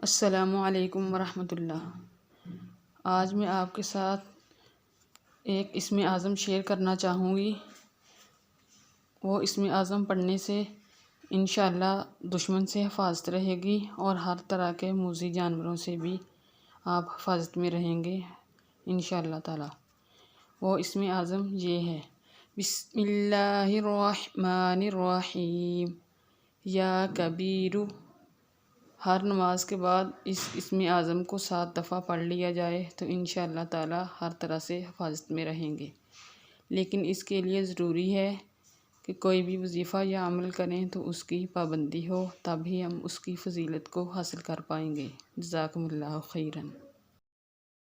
अस्सलामुअलैकुम वरहमतुल्लाह। आज मैं आपके साथ एक इस्म आज़म शेयर करना चाहूँगी। वो इस्म आज़म पढ़ने से इंशाअल्लाह दुश्मन से हिफाजत रहेगी और हर तरह के मूज़ी जानवरों से भी आप हिफाजत में रहेंगे इंशाअल्लाह ताला। वो इस्म आज़म ये है, बिस्मिल्लाहिर्रहमानिर्रहीम। या कबीरू। हर नमाज के बाद इस इस्म आज़म को 7 दफ़ा पढ़ लिया जाए तो इंशाअल्लाह ताला हर तरह से हिफाजत में रहेंगे। लेकिन इसके लिए ज़रूरी है कि कोई भी वजीफ़ा या अमल करें तो उसकी पाबंदी हो, तभी हम उसकी फ़जीलत को हासिल कर पाएंगे। जज़ाकुमुल्लाहु खैरन।